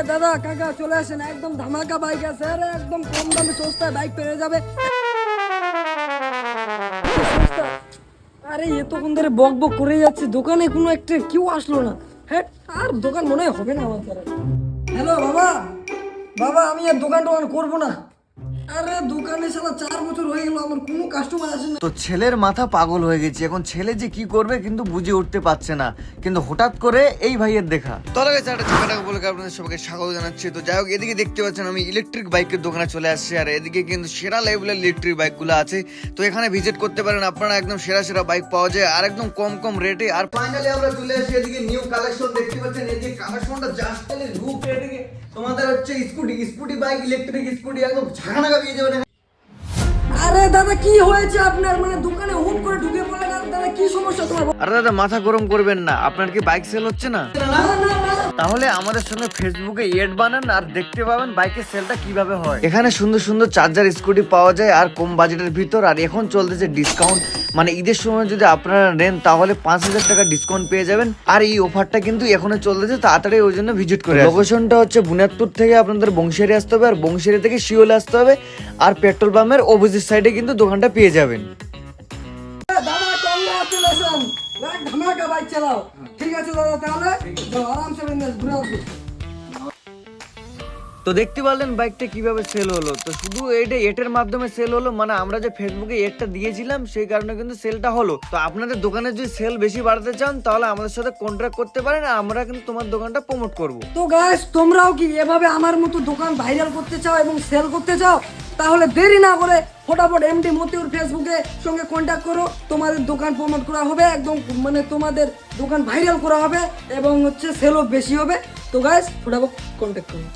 দাদা কাকা চলে আসেন, একদম ধামাকা বাইক আছে, আরে একদম কম দামে সস্তায় বাইক পেয়ে যাবে। সস্তা। আরে এতক্ষণ ধরে বক বক করে যাচ্ছে, দোকানে কোনো একটা কেউ আসলো না। হ্যাঁ, আর দোকান মনে হয় হবে না আমার দ্বারা। হ্যালো বাবা, বাবা আমি আর দোকান টোকান করবো না। আরে দোকানে সারা 4 বছর হয়ে গেল, আমার কোনো কাস্টমার আসে না। তো ছেলের মাথা পাগল হয়ে গেছে, এখন ছেলে যে কি করবে কিন্তু বুঝে উঠতে পারছে না, কিন্তু হঠাৎ করে এই ভাইয়ের দেখা। তবে গেছে একটা ছোটখাটো বলে আপনাদের সবাইকে স্বাগত জানাচ্ছি। তো যাই হোক, এদিকে দেখতে পাচ্ছেন আমি ইলেকট্রিক বাইকের দোকানে চলে আসছি, আর এদিকে কিন্তু সেরা লেভেলের ইলেকট্রিক বাইকগুলো আছে। তো এখানে ভিজিট করতে পারেন আপনারা, একদম সেরা সেরা বাইক পাওয়া যায় আর একদম কম কম রেটে। আর ফাইনালি আমরা চলে আসি এদিকে নিউ কালেকশন দেখতে পাচ্ছেন, এদিকে কালেকশনটা জাস্ট লুক। এদিকে তোমাদের হচ্ছে স্কুটি বাইক, ইলেকট্রিক স্কুটি একদম ঝাঁকানাকা পেয়ে যাবেন। আরে দাদা কি হয়েছে আপনার, মানে দোকানে হুট করে ঢুকে পড়লেন? আর দাদা কি সমস্যা তোমার? আর দাদা মাথা গরম করবেন না, আপনার কি বাইক সেল হচ্ছে না? না না না, তাহলে আমাদের সঙ্গে ফেসবুকে এড বানান আর দেখতে পাবেন বাইকের সেলটা কিভাবে হয়। এখানে সুন্দর সুন্দর চার্জার স্কুটি পাওয়া যায় আর কম বাজেটের ভিতর। আর এখন চলতেছে ডিসকাউন্ট, মানে ঈদের সময় যদি আপনারা নেন তাহলে 5,000 টাকা ডিসকাউন্ট পেয়ে যাবেন। আর এই অফারটা কিন্তু এখনো চলতেছে, তাড়াতাড়ি ওই জন্য ভিজিট করে। লোকেশনটা হচ্ছে বুনিয়াদপুর থেকে আপনাদের বংশিয়ারি আসতে হবে, আর বংশিয়ারি থেকে শিওলে আসতে হবে। আর পেট্রোল পাম্পের অপোজিট সাইডে কিন্তু দোকানটা পেয়ে যাবেন। দাদা কংগ্রাচুলেশন, ধামাকা বাইক চালাও। ঠিক আছে দাদা, তাহলে যাও আরামসে বিন্দাস ঘুরে আসো। তো দেখতে পারলেন বাইকটা কিভাবে সেল হলো। তো শুধু এইটা এটের মাধ্যমে সেল হলো, মানে আমরা যে ফেসবুকে এডটা দিয়েছিলাম সেই কারণে কিন্তু সেলটা হলো। তো আপনাদের দোকানে যদি সেল বেশি বাড়াতে চান তাহলে আমাদের সাথে কন্ট্রাক্ট করতে পারেন, আমরা কিন্তু তোমার দোকানটা প্রমোট করব। তো গাইস, তোমরাও কি এভাবে আমার মতো দোকান ভাইরাল করতে চাও এবং সেল করতে চাও? তাহলে দেরি না করে ফটাফট এমডি মতিউর ফেসবুকে সঙ্গে কন্ট্যাক্ট করো, তোমাদের দোকান প্রমোট করা হবে, একদম মানে তোমাদের দোকান ভাইরাল করা হবে এবং হচ্ছে সেলও বেশি হবে। তো গাইস ফটাফট কন্ট্যাক্ট করো।